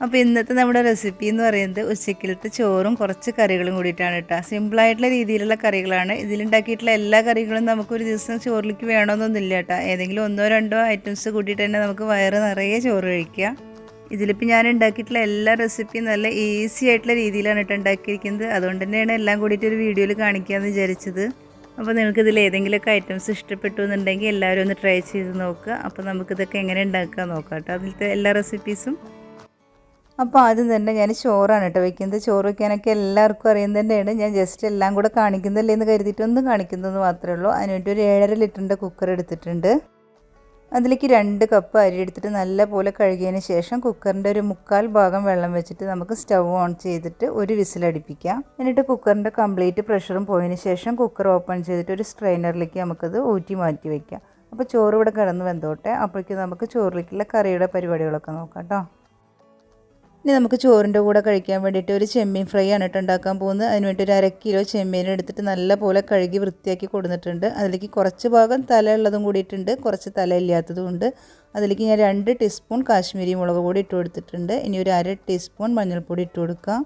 അപ്പോൾ ഇന്നത്തെ നമ്മുടെ റെസിപ്പി എന്ന് പറയുന്നത് ഉച്ചക്കലത്തെ ചോറും കുറച്ച് കറികളും കൂടിയിട്ടാണ് കേട്ടോ. സിമ്പിളായിട്ടുള്ള രീതിയിലുള്ള കറികളാണ്. ഇതിലുണ്ടാക്കിയിട്ടുള്ള എല്ലാ കറികളും നമുക്കൊരു ദിവസം ചോറിലേക്ക് വേണമെന്നൊന്നുമില്ല കേട്ടോ. ഏതെങ്കിലും ഒന്നോ രണ്ടോ ഐറ്റംസ് കൂട്ടിയിട്ട് തന്നെ നമുക്ക് വയറ് നിറയെ ചോറ് കഴിക്കുക. ഇതിലിപ്പോൾ ഞാൻ ഉണ്ടാക്കിയിട്ടുള്ള എല്ലാ റെസിപ്പിയും നല്ല ഈസി ആയിട്ടുള്ള രീതിയിലാണ് കേട്ടോ ഉണ്ടാക്കിയിരിക്കുന്നത്. അതുകൊണ്ട് തന്നെയാണ് എല്ലാം കൂടിയിട്ട് ഒരു വീഡിയോയിൽ കാണിക്കാമെന്ന് വിചാരിച്ചത്. അപ്പോൾ നിങ്ങൾക്ക് ഇതിൽ ഏതെങ്കിലുമൊക്കെ ഐറ്റംസ് ഇഷ്ടപ്പെട്ടു എന്നുണ്ടെങ്കിൽ എല്ലാവരും ഒന്ന് ട്രൈ ചെയ്ത് നോക്കുക. അപ്പോൾ നമുക്കിതൊക്കെ എങ്ങനെ ഉണ്ടാക്കുക നോക്കാം കേട്ടോ, അതിലത്തെ എല്ലാ റെസിപ്പീസും. അപ്പോൾ ആദ്യം തന്നെ ഞാൻ ചോറാണ് കേട്ടോ വയ്ക്കുന്നത്. ചോറ് വയ്ക്കാനൊക്കെ എല്ലാവർക്കും അറിയുന്നത് തന്നെയാണ്. ഞാൻ ജസ്റ്റ് എല്ലാം കൂടെ കാണിക്കുന്നില്ലേ എന്ന് കരുതിയിട്ട് ഒന്ന് കാണിക്കുന്നതെന്ന് മാത്രമേ ഉള്ളൂ. അതിനുവേണ്ടി ഒരു 7.5 ലിറ്ററിൻ്റെ കുക്കർ എടുത്തിട്ടുണ്ട്. അതിലേക്ക് 2 കപ്പ് അരി എടുത്തിട്ട് നല്ല പോലെ കഴുകിയതിന് ശേഷം കുക്കറിൻ്റെ ഒരു 1/4 ഭാഗം വെള്ളം വെച്ചിട്ട് നമുക്ക് സ്റ്റവ് ഓൺ ചെയ്തിട്ട് ഒരു വിസിലടിപ്പിക്കാം. എന്നിട്ട് കുക്കറിൻ്റെ കംപ്ലീറ്റ് പ്രഷറും പോയതിന് ശേഷം കുക്കർ ഓപ്പൺ ചെയ്തിട്ട് ഒരു സ്ട്രെയിനറിലേക്ക് നമുക്കത് ഊറ്റി മാറ്റി വയ്ക്കാം. അപ്പോൾ ചോറ് ഇവിടെ കിടന്ന് വെന്തോട്ടെ. അപ്പോഴേക്കും നമുക്ക് ചോറിലേക്കുള്ള കറിയുടെ പരിപാടികളൊക്കെ നോക്കാം കേട്ടോ. ഇനി നമുക്ക് ചോറിൻ്റെ കൂടെ കഴിക്കാൻ വേണ്ടിയിട്ട് ഒരു ചെമ്മീൻ ഫ്രൈ ആണ് കേട്ടോ ഉണ്ടാക്കാൻ പോകുന്നത്. അതിനുവേണ്ടി ഒരു 1/2 കിലോ ചെമ്മീൻ എടുത്തിട്ട് നല്ല പോലെ കഴുകി വൃത്തിയാക്കി കൊടുത്തിട്ടുണ്ട്. അതിലേക്ക് കുറച്ച് ഭാഗം തല ഉള്ളതും കൂടിയിട്ടുണ്ട്, കുറച്ച് തല ഇല്ലാത്തതും ഉണ്ട്. അതിലേക്ക് ഞാൻ 2 ടീസ്പൂൺ കാശ്മീരി മുളക് പൊടി ഇട്ട് കൊടുത്തിട്ടുണ്ട്. ഇനി ഒരു 1/2 ടീസ്പൂൺ മഞ്ഞൾപ്പൊടി ഇട്ട് കൊടുക്കാം.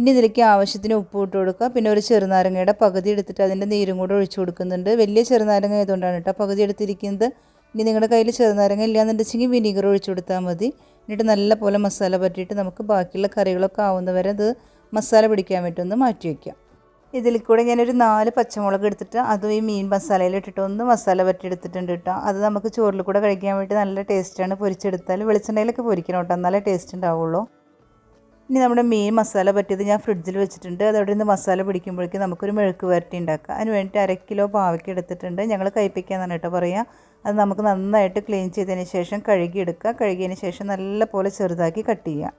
ഇനി ഇതിലേക്ക് ആവശ്യത്തിന് ഉപ്പ് ഇട്ട് കൊടുക്കുക. പിന്നെ ഒരു ചെറുനാരങ്ങയുടെ പകുതി എടുത്തിട്ട് അതിൻ്റെ നീരും കൂടെ ഒഴിച്ചു കൊടുക്കുന്നുണ്ട്. വലിയ ചെറുനാരങ്ങ ആയതുകൊണ്ടാണ് കേട്ടോ പകുതി എടുത്തിരിക്കുന്നത്. ഇനി നിങ്ങളുടെ കയ്യിൽ ചെറുനാരങ്ങ ഇല്ലയെന്നുണ്ടെങ്കിൽ വിനീഗർ ഒഴിച്ചു കൊടുത്താൽ മതി. എന്നിട്ട് നല്ല പോലെ മസാല പറ്റിയിട്ട് നമുക്ക് ബാക്കിയുള്ള കറികളൊക്കെ ആവുന്നവരെ അത് മസാല പിടിക്കാൻ വേണ്ടി ഒന്ന് മാറ്റി വയ്ക്കാം. ഇതിൽ കൂടെ ഞാനൊരു 4 പച്ചമുളക് എടുത്തിട്ട് അതും ഈ മീൻ മസാലയിൽ ഇട്ടിട്ട് ഒന്ന് മസാല പറ്റി എടുത്തിട്ടുണ്ട് കേട്ടോ. അത് നമുക്ക് ചോറിൽ കൂടെ കഴിക്കാൻ വേണ്ടി നല്ല ടേസ്റ്റാണ്. പൊരിച്ചെടുത്താൽ വെളിച്ചെണ്ണയിലൊക്കെ പൊരിക്കണം കേട്ടോ, എന്നാലേ ടേസ്റ്റ് ഉണ്ടാവുള്ളൂ. ഇനി നമ്മുടെ മീൻ മസാല പറ്റിയത് ഞാൻ ഫ്രിഡ്ജിൽ വെച്ചിട്ടുണ്ട്. അതവിടെ നിന്ന് മസാല പിടിക്കുമ്പോഴേക്കും നമുക്കൊരു മെഴുക്ക് പുരട്ടി ഉണ്ടാക്കാം. അതിന് വേണ്ടിയിട്ട് 1/2 കിലോ പാവയ്ക്ക എടുത്തിട്ടുണ്ട്. ഞങ്ങൾ കയ്പ്പിക്കാന്നാണ് കേട്ടോ പറയുക. അത് നമുക്ക് നന്നായിട്ട് ക്ലീൻ ചെയ്തതിന് ശേഷം കഴുകിയെടുക്കുക. കഴുകിയതിന് ശേഷം നല്ല പോലെ ചെറുതാക്കി കട്ട് ചെയ്യുക.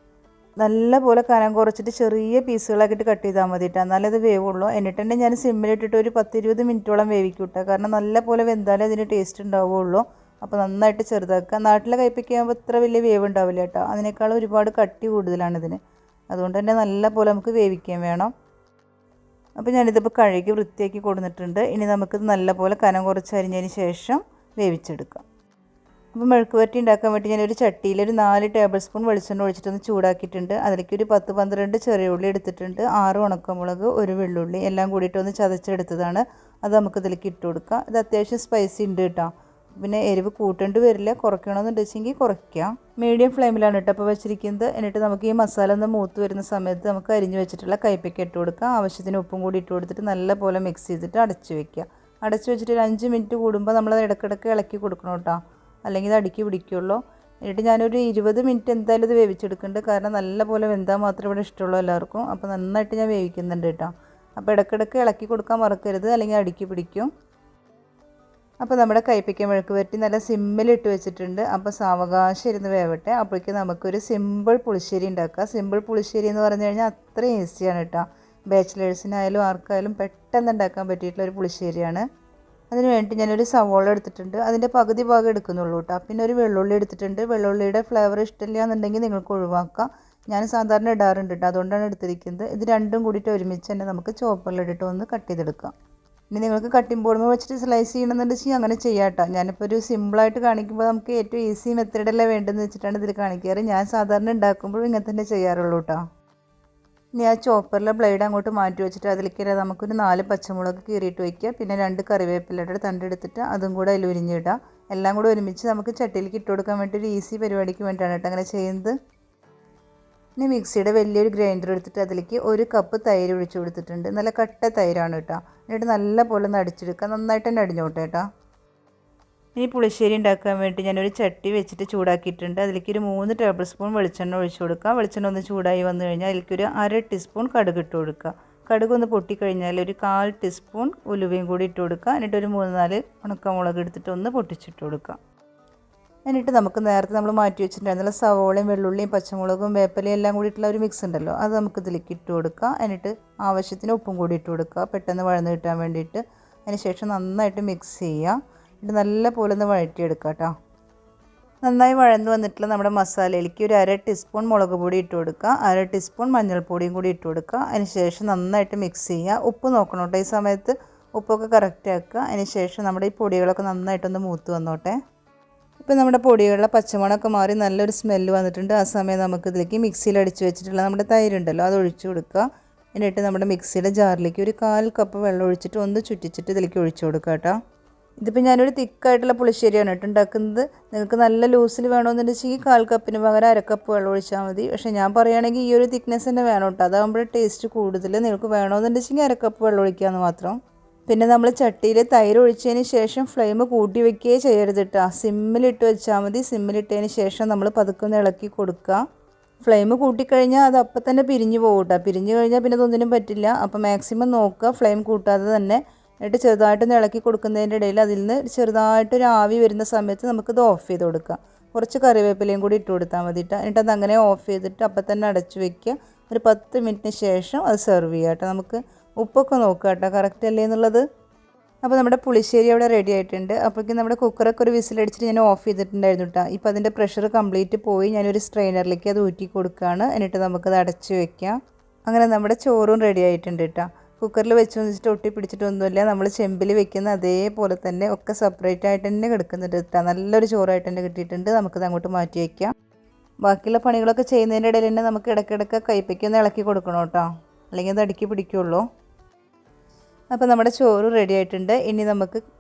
നല്ല പോലെ കനം കുറച്ചിട്ട് ചെറിയ പീസുകളാക്കിയിട്ട് കട്ട് ചെയ്താൽ മതി കേട്ടോ, എന്നാലേ അത് വേവുള്ളൂ. എന്നിട്ട് തന്നെ ഞാൻ സിമ്മിലിട്ടിട്ട് ഒരു 10-20 മിനിറ്റോളം വേവിക്കും കേട്ടോ. കാരണം നല്ല പോലെ വെന്താലേ അതിന് ടേസ്റ്റ് ഉണ്ടാവുള്ളൂ. അപ്പോൾ നന്നായിട്ട് ചെറുതാക്കുക. നാട്ടിലെ കയ്പ്പിക്കുമ്പോൾ ഇത്ര വലിയ വേവ് ഉണ്ടാവില്ല കേട്ടോ, അതിനേക്കാൾ ഒരുപാട് കട്ടി കൂടുതലാണ് ഇതിന്. അതുകൊണ്ട് തന്നെ നല്ല പോലെ നമുക്ക് വേവിക്കാൻ വേണം. അപ്പോൾ ഞാനിതിപ്പോൾ കഴുകി വൃത്തിയാക്കി കൊടുത്തിട്ടുണ്ട്. ഇനി നമുക്കിത് നല്ല പോലെ കനം കുറച്ച് അരിഞ്ഞതിന് ശേഷം വേവിച്ചെടുക്കാം. അപ്പോൾ മെഴുക്ക് പുരട്ടി ഉണ്ടാക്കാൻ വേണ്ടി ഞാനൊരു ചട്ടിയിൽ ഒരു 4 ടേബിൾ സ്പൂൺ വെളിച്ചെണ്ണ ഒഴിച്ചിട്ടൊന്ന് ചൂടാക്കിയിട്ടുണ്ട്. അതിലേക്ക് ഒരു 10-12 ചെറിയ ഉള്ളി എടുത്തിട്ടുണ്ട്, 6 ഉണക്കമുളക്, 1 വെള്ളുള്ളി എല്ലാം കൂടിയിട്ടൊന്ന് ചതച്ചെടുത്തതാണ്. അത് നമുക്കിതിലേക്ക് ഇട്ട് കൊടുക്കാം. ഇത് അത്യാവശ്യം സ്പൈസി ഉണ്ട് കേട്ടോ. പിന്നെ എരിവ് കൂട്ടേണ്ടി വരില്ല, കുറയ്ക്കണമെന്നുണ്ടെങ്കിൽ കുറയ്ക്കാം. മീഡിയം ഫ്ലെയിമിലാണ് കേട്ടോ അപ്പോൾ വെച്ചിരിക്കുന്നത്. എന്നിട്ട് നമുക്ക് ഈ മസാല ഒന്ന് മൂത്ത് വരുന്ന സമയത്ത് നമുക്ക് അരിഞ്ഞ് വെച്ചിട്ടുള്ള കയ്പ്പയ്ക്ക ഇട്ട് കൊടുക്കാം. ആവശ്യത്തിന് ഉപ്പും കൂടി ഇട്ട് കൊടുത്തിട്ട് നല്ല പോലെ മിക്സ് ചെയ്തിട്ട് അടച്ച് വയ്ക്കുക. അടച്ച് വെച്ചിട്ട് ഒരു 5 മിനിറ്റ് കൂടുമ്പോൾ നമ്മളത് ഇടയ്ക്കിടയ്ക്ക് ഇളക്കി കൊടുക്കണം കേട്ടോ, അല്ലെങ്കിൽ ഇത് അടുക്കി പിടിക്കുള്ളൂ. എന്നിട്ട് ഞാനൊരു 20 മിനിറ്റ് എന്തായാലും ഇത് വേവിച്ചെടുക്കുന്നുണ്ട്. കാരണം നല്ല പോലെ വെന്താൽ മാത്രമേ ഇവിടെ ഇഷ്ടമുള്ളൂ എല്ലാവർക്കും. അപ്പോൾ നന്നായിട്ട് ഞാൻ വേവിക്കുന്നുണ്ട് കേട്ടോ. അപ്പോൾ ഇടയ്ക്കിടയ്ക്ക് ഇളക്കി കൊടുക്കാൻ മറക്കരുത്, അല്ലെങ്കിൽ അടുക്കി പിടിക്കും. അപ്പോൾ നമ്മുടെ കയ്പ്പയ്ക്ക മെഴുക്ക് പുരട്ടി നല്ല സിമ്മിലിട്ട് വെച്ചിട്ടുണ്ട്. അപ്പോൾ സാവകാശം ഇരുന്ന് വേവട്ടെ. അപ്പോഴേക്കും നമുക്കൊരു സിമ്പിൾ പുളിശ്ശേരി ഉണ്ടാക്കാം. സിമ്പിൾ പുളിശ്ശേരി എന്ന് പറഞ്ഞു കഴിഞ്ഞാൽ അത്ര ഈസിയാണ് കേട്ടോ. ബാച്ചിലേഴ്സിനായാലും ആർക്കായാലും പെട്ടെന്ന് ഉണ്ടാക്കാൻ പറ്റിയിട്ടുള്ള ഒരു പുളിശ്ശേരിയാണ്. അതിന് വേണ്ടി ഞാനൊരു സവോള എടുത്തിട്ടുണ്ട്. അതിൻ്റെ പകുതി ഭാഗം എടുക്കുന്നുള്ളൂ കേട്ടോ. പിന്നെ ഒരു വെള്ളുള്ളി എടുത്തിട്ടുണ്ട്. വെള്ളുള്ളിയുടെ ഫ്ലേവർ ഇഷ്ടമില്ല എന്നുണ്ടെങ്കിൽ നിങ്ങൾക്ക് ഒഴിവാക്കാം. ഞാൻ സാധാരണ ഇടാറുണ്ട് കേട്ടോ, അതുകൊണ്ടാണ് എടുത്തിരിക്കുന്നത്. ഇത് രണ്ടും കൂടിയിട്ട് ഒരുമിച്ച് തന്നെ നമുക്ക് ചോപ്പറിലിട്ടിട്ട് ഒന്ന് കട്ട് ചെയ്തെടുക്കാം. ഇനി നിങ്ങൾക്ക് കട്ടിംഗ് ബോർഡ് വെച്ചിട്ട് സ്ലൈസ് ചെയ്യണമെന്നുണ്ടെങ്കിൽ അങ്ങനെ ചെയ്യാം കേട്ടോ. ഞാനിപ്പോൾ ഒരു സിമ്പിളായിട്ട് കാണിക്കുമ്പോൾ നമുക്ക് ഏറ്റവും ഈസി മെത്തേഡല്ലേ വേണ്ടതെന്ന് വെച്ചിട്ടാണ് ഇതിൽ കാണിക്കാറ്. ഞാൻ സാധാരണ ഉണ്ടാക്കുമ്പോഴും ഇങ്ങനെ തന്നെ ചെയ്യാറുള്ളൂ കേട്ടോ. ഇനി ആ ചോപ്പറിലെ ബ്ലേഡ് അങ്ങോട്ട് മാറ്റി വെച്ചിട്ട് അതിലേക്ക് നമുക്കൊരു 4 പച്ചമുളക് കീറിയിട്ട് വയ്ക്കുക. പിന്നെ 2 കറിവേപ്പിലയുടെ തണ്ടെടുത്തിട്ട് അതും കൂടെ അതിൽ ഉരിഞ്ഞിടുക. എല്ലാം കൂടെ ഒരുമിച്ച് നമുക്ക് ചട്ടിയിലേക്ക് ഇട്ട് കൊടുക്കാൻ വേണ്ടി ഒരു ഈസി പരിപാടിക്ക് വേണ്ടിയിട്ടാണ് കേട്ടോ അങ്ങനെ ചെയ്യുന്നത്. ഇനി മിക്സിയുടെ വലിയൊരു ഗ്രൈൻഡർ എടുത്തിട്ട് അതിലേക്ക് 1 കപ്പ് തൈര് ഒഴിച്ചു കൊടുത്തിട്ടുണ്ട്. നല്ല കട്ട തൈരാണ് കേട്ടോ. എന്നിട്ട് നല്ല പോലെ ഒന്ന് അടിച്ചെടുക്കുക. നന്നായിട്ട് തന്നെ അടിഞ്ഞോട്ടെ കേട്ടോ. ഇനി പുളിശ്ശേരി ഉണ്ടാക്കാൻ വേണ്ടി ഞാനൊരു ചട്ടി വെച്ചിട്ട് ചൂടാക്കിയിട്ടുണ്ട്. അതിലേക്ക് ഒരു 3 ടേബിൾ സ്പൂൺ വെളിച്ചെണ്ണ ഒഴിച്ചു കൊടുക്കുക. വെളിച്ചെണ്ണ ഒന്ന് ചൂടായി വന്നു കഴിഞ്ഞാൽ അതിലേക്ക് ഒരു 1/2 ടീസ്പൂൺ കടുക് ഇട്ട് കൊടുക്കുക. കടുക് ഒന്ന് പൊട്ടിക്കഴിഞ്ഞാൽ ഒരു 1/4 ടീസ്പൂൺ ഉലുവയും കൂടി ഇട്ട് കൊടുക്കുക. എന്നിട്ട് ഒരു 3-4 ഉണക്കമുളക് എടുത്തിട്ട് ഒന്ന് പൊട്ടിച്ചിട്ട് കൊടുക്കുക. എന്നിട്ട് നമുക്ക് നേരത്തെ നമ്മൾ മാറ്റി വെച്ചിട്ടുണ്ടായിരുന്നുള്ള സവോളയും വെള്ളുള്ളിയും പച്ചമുളകും വേപ്പിലയും എല്ലാം കൂടിയിട്ടുള്ള ഒരു മിക്സ് ഉണ്ടല്ലോ, അത് നമുക്ക് ഇതിലേക്ക് ഇട്ട് കൊടുക്കുക. എന്നിട്ട് ആവശ്യത്തിന് ഉപ്പും കൂടി ഇട്ട് കൊടുക്കുക, പെട്ടെന്ന് വഴന്ന് കിട്ടാൻ വേണ്ടിയിട്ട്. അതിന് ശേഷം നന്നായിട്ട് മിക്സ് ചെയ്യുക. എന്നിട്ട് നല്ല പോലെ ഒന്ന് വഴറ്റിയെടുക്കുക കേട്ടോ. നന്നായി വഴന്ന് വന്നിട്ടുള്ള നമ്മുടെ മസാലയിലേക്ക് ഒരു 1/2 ടീസ്പൂൺ മുളക് പൊടി ഇട്ട് കൊടുക്കുക, 1/2 ടീസ്പൂൺ മഞ്ഞൾപ്പൊടിയും കൂടി ഇട്ട് കൊടുക്കുക. അതിന് ശേഷം നന്നായിട്ട് മിക്സ് ചെയ്യുക. ഉപ്പ് നോക്കണം കേട്ടോ, ഈ സമയത്ത് ഉപ്പൊക്കെ കറക്റ്റ് ആക്കുക. അതിന് ശേഷം നമ്മുടെ ഈ പൊടികളൊക്കെ നന്നായിട്ടൊന്ന് മൂത്ത് വന്നോട്ടെ. ഇപ്പോൾ നമ്മുടെ പൊടികളുടെ പച്ചമണമൊക്കെ മാറി നല്ലൊരു സ്മെല്ല് വന്നിട്ടുണ്ട്. ആ സമയം നമുക്കിതിലേക്ക് മിക്സിയിൽ അടിച്ച് വെച്ചിട്ടുള്ള നമ്മുടെ തൈരുണ്ടല്ലോ അത് ഒഴിച്ചു കൊടുക്കുക. എന്നിട്ട് നമ്മുടെ മിക്സിയുടെ ജാറിലേക്ക് ഒരു 1/4 കപ്പ് വെള്ളം ഒഴിച്ചിട്ട് ഒന്ന് ചുറ്റിച്ചിട്ട് ഇതിലേക്ക് ഒഴിച്ചു കൊടുക്കുക കേട്ടോ. ഇതിപ്പോൾ ഞാനൊരു തിക്കായിട്ടുള്ള പുളിശ്ശേരിയാണ് കേട്ടോ ഉണ്ടാക്കുന്നത്. നിങ്ങൾക്ക് നല്ല ലൂസിൽ വേണമെന്നുണ്ടെങ്കിൽ 1/4 കപ്പിന് പകരം 1/2 കപ്പ് വെള്ളം ഒഴിച്ചാൽ മതി. പക്ഷേ ഞാൻ പറയുകയാണെങ്കിൽ ഈ ഒരു തിക്നെസ് തന്നെ വേണം കേട്ടോ. അതാകുമ്പോൾ ടേസ്റ്റ് കൂടുതൽ. നിങ്ങൾക്ക് വേണമെന്നുണ്ടെങ്കിൽ 1/2 കപ്പ് വെള്ളം ഒഴിക്കാമെന്ന് മാത്രം. പിന്നെ നമ്മൾ ചട്ടിയിൽ തൈര് ഒഴിച്ചതിന് ശേഷം ഫ്ലെയിം കൂട്ടി വയ്ക്കുകയേ ചെയ്യരുത് കേട്ടോ. സിമ്മിലിട്ട് വെച്ചാൽ മതി. സിമ്മിലിട്ടതിന് ശേഷം നമ്മൾ പതുക്കെ ഒന്ന് ഇളക്കി കൊടുക്കുക. ഫ്ലെയിം കൂട്ടിക്കഴിഞ്ഞാൽ അത് അപ്പം തന്നെ പിരിഞ്ഞു പോകും കേട്ടോ. പിരിഞ്ഞു കഴിഞ്ഞാൽ പിന്നെ അതൊന്നിനും പറ്റില്ല. അപ്പോൾ മാക്സിമം നോക്കുക ഫ്ലെയിം കൂട്ടാതെ തന്നെ. എന്നിട്ട് ചെറുതായിട്ടൊന്ന് ഇളക്കി കൊടുക്കുന്നതിൻ്റെ ഇടയിൽ അതിൽ നിന്ന് ചെറുതായിട്ടൊരു ആവി വരുന്ന സമയത്ത് നമുക്കിത് ഓഫ് ചെയ്ത് കൊടുക്കാം. കുറച്ച് കറിവേപ്പിലയും കൂടി ഇട്ട് കൊടുത്താൽ മതി കേട്ടോ. എന്നിട്ട് അതങ്ങനെ ഓഫ് ചെയ്തിട്ട് അപ്പം തന്നെ അടച്ചു വയ്ക്കുക. ഒരു 10 മിനിറ്റിന് ശേഷം അത് സെർവ് ചെയ്യുക കേട്ടോ. നമുക്ക് ഉപ്പൊക്കെ നോക്കുക കേട്ടോ കറക്റ്റ് അല്ലേ എന്നുള്ളത്. അപ്പോൾ നമ്മുടെ പുളിശ്ശേരി അവിടെ റെഡി ആയിട്ടുണ്ട്. അപ്പോഴേക്കും നമ്മുടെ കുക്കറൊക്കെ ഒരു വിസിലടിച്ചിട്ട് ഞാൻ ഓഫ് ചെയ്തിട്ടുണ്ടായിരുന്നു കേട്ടോ. ഇപ്പോൾ അതിൻ്റെ പ്രഷർ കംപ്ലീറ്റ് പോയി. ഞാനൊരു സ്ട്രെയിനറിലേക്ക് അത് ഊറ്റി കൊടുക്കുകയാണ്. എന്നിട്ട് നമുക്കത് അടച്ച് വയ്ക്കാം. അങ്ങനെ നമ്മുടെ ചോറും റെഡി ആയിട്ടുണ്ട് കേട്ടോ. കുക്കറിൽ വെച്ച് വെച്ചിട്ട് ഒട്ടി പിടിച്ചിട്ടൊന്നുമില്ല. നമ്മൾ ചെമ്പിൽ വെക്കുന്ന അതേപോലെ തന്നെ ഒക്കെ സെപ്പറേറ്റ് ആയിട്ട് തന്നെ കിടക്കുന്നുണ്ട് കേട്ടോ. നല്ലൊരു ചോറായിട്ട് തന്നെ കിട്ടിയിട്ടുണ്ട്. നമുക്കത് അങ്ങോട്ട് മാറ്റി വയ്ക്കാം. ബാക്കിയുള്ള പണികളൊക്കെ ചെയ്യുന്നതിൻ്റെ ഇടയിൽ തന്നെ നമുക്ക് ഇടയ്ക്കിടയ്ക്ക് കൈപ്പയ്ക്കൊന്ന് ഇളക്കി കൊടുക്കണം കേട്ടോ. അല്ലെങ്കിൽ അത് അടുക്കി പിടിക്കുള്ളൂ. അപ്പോൾ നമ്മുടെ ചോറ് റെഡി ആയിട്ടുണ്ട്. ഇനി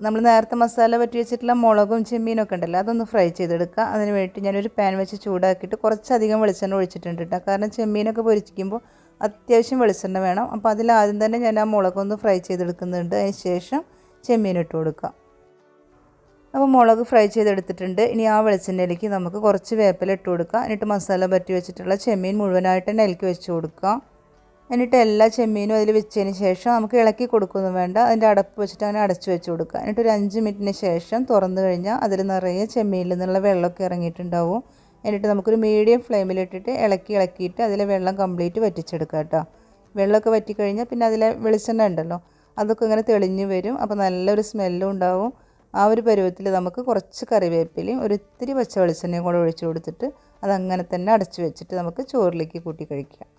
നമ്മൾ നേരത്തെ മസാല പറ്റി വെച്ചിട്ടുള്ള മുളകും ചെമ്മീനൊക്കെ ഉണ്ടല്ലോ അതൊന്ന് ഫ്രൈ ചെയ്തെടുക്കുക. അതിന് വേണ്ടി ഞാനൊരു പാൻ വെച്ച് ചൂടാക്കിയിട്ട് കുറച്ചധികം വെളിച്ചെണ്ണ ഒഴിച്ചിട്ടുണ്ട് കേട്ടോ. കാരണം ചെമ്മീനൊക്കെ പൊരിക്കുമ്പോൾ അത്യാവശ്യം വെളിച്ചെണ്ണ വേണം. അപ്പോൾ അതിലാദ്യം തന്നെ ഞാൻ ആ മുളകൊന്ന് ഫ്രൈ ചെയ്തെടുക്കുന്നുണ്ട്. അതിന് ശേഷം ചെമ്മീൻ ഇട്ട് കൊടുക്കുക. അപ്പോൾ മുളക് ഫ്രൈ ചെയ്തെടുത്തിട്ടുണ്ട്. ഇനി ആ വെളിച്ചെണ്ണയിലേക്ക് നമുക്ക് കുറച്ച് വേപ്പില ഇട്ട് കൊടുക്കുക. എന്നിട്ട് മസാല പറ്റി വെച്ചിട്ടുള്ള ചെമ്മീൻ മുഴുവനായിട്ട് തന്നെ അതിലേക്ക് വെച്ച് കൊടുക്കുക. എന്നിട്ട് എല്ലാ ചെമ്മീനും അതിൽ വെച്ചതിന് ശേഷം നമുക്ക് ഇളക്കി കൊടുക്കൊന്നും വേണ്ട. അതിൻ്റെ അടപ്പ് വെച്ചിട്ട് അങ്ങനെ അടച്ചു വെച്ച് കൊടുക്കുക. എന്നിട്ട് ഒരു 5 മിനിറ്റിന് ശേഷം തുറന്നു കഴിഞ്ഞാൽ അതിൽ നിറയെ ചെമ്മീനിൽ നിന്നുള്ള വെള്ളമൊക്കെ ഇറങ്ങിയിട്ടുണ്ടാവും. എന്നിട്ട് നമുക്കൊരു മീഡിയം ഫ്ലെയിമിലിട്ടിട്ട് ഇളക്കിയിട്ട് അതിലെ വെള്ളം കംപ്ലീറ്റ് വറ്റിച്ചെടുക്കുക കേട്ടോ. വെള്ളമൊക്കെ വറ്റിക്കഴിഞ്ഞാൽ പിന്നെ അതിലെ വെളിച്ചെണ്ണ ഉണ്ടല്ലോ അതൊക്കെ ഇങ്ങനെ തെളിഞ്ഞു വരും. അപ്പോൾ നല്ലൊരു സ്മെല്ലും ഉണ്ടാവും. ആ ഒരു പരുവത്തിൽ നമുക്ക് കുറച്ച് കറിവേപ്പിലയും ഒരു ഇത്തിരി പച്ച വെളിച്ചെണ്ണയും കൂടെ ഒഴിച്ചു കൊടുത്തിട്ട് അതങ്ങനെ തന്നെ അടച്ചു വെച്ചിട്ട് നമുക്ക് ചോറിലേക്ക് കൂട്ടി കഴിക്കാം.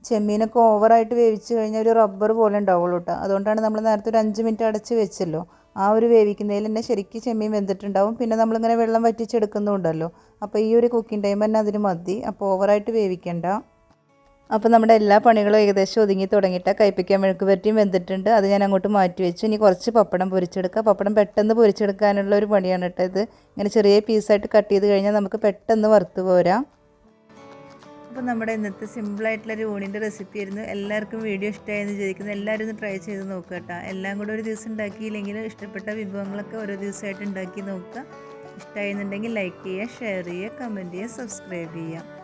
ചെമ്മീനൊക്കെ ഓവറായിട്ട് വേവിച്ച് കഴിഞ്ഞാൽ ഒരു റബ്ബർ പോലെ ഉണ്ടാവുള്ളൂ കേട്ടോ. അതുകൊണ്ടാണ് നമ്മൾ നേരത്തെ ഒരു 5 മിനിറ്റ് അടച്ച് വെച്ചല്ലോ. ആ ഒരു വേവിക്കുന്നതിൽ തന്നെ ശരിക്കും ചെമ്മീൻ വെന്തിട്ടുണ്ടാവും. പിന്നെ നമ്മളിങ്ങനെ വെള്ളം വറ്റിച്ചെടുക്കുന്നുണ്ടല്ലോ. അപ്പോൾ ഈ ഒരു കുക്കിംഗ് ടൈം തന്നെ അതിന് മതി. അപ്പോൾ ഓവറായിട്ട് വേവിക്കണ്ട. അപ്പോൾ നമ്മുടെ എല്ലാ പണികളും ഏകദേശം ഒതുങ്ങി തുടങ്ങിയിട്ട് കൈപ്പയ്ക്കാൻ മെഴുക്ക് പുരട്ടിയും വെന്തിട്ടുണ്ട്. അത് ഞാൻ അങ്ങോട്ട് മാറ്റി വെച്ചു. ഇനി കുറച്ച് പപ്പടം പൊരിച്ചെടുക്കുക. പപ്പടം പെട്ടെന്ന് പൊരിച്ചെടുക്കാനുള്ള ഒരു പണിയാണ് കേട്ടോ ഇത്. ഇങ്ങനെ ചെറിയ പീസായിട്ട് കട്ട് ചെയ്ത് കഴിഞ്ഞാൽ നമുക്ക് പെട്ടെന്ന് വറുത്ത് പോരാം. അപ്പോൾ നമ്മുടെ ഇന്നത്തെ സിമ്പിളായിട്ടുള്ളൊരു ഊണിൻ്റെ റെസിപ്പി ആയിരുന്നു. എല്ലാവർക്കും വീഡിയോ ഇഷ്ടമായെന്ന് വിചാരിക്കുന്നു. എല്ലാവരും ഒന്ന് ട്രൈ ചെയ്ത് നോക്കുക കേട്ടോ. എല്ലാം കൂടെ ഒരു ദിവസം ഉണ്ടാക്കിയില്ലെങ്കിലും ഇഷ്ടപ്പെട്ട വിഭവങ്ങളൊക്കെ ഓരോ ദിവസമായിട്ട് ഉണ്ടാക്കി നോക്കുക. ഇഷ്ടമായെന്നുണ്ടെങ്കിൽ ലൈക്ക് ചെയ്യുക, ഷെയർ ചെയ്യുക, കമൻറ്റ് ചെയ്യുക, സബ്സ്ക്രൈബ് ചെയ്യുക.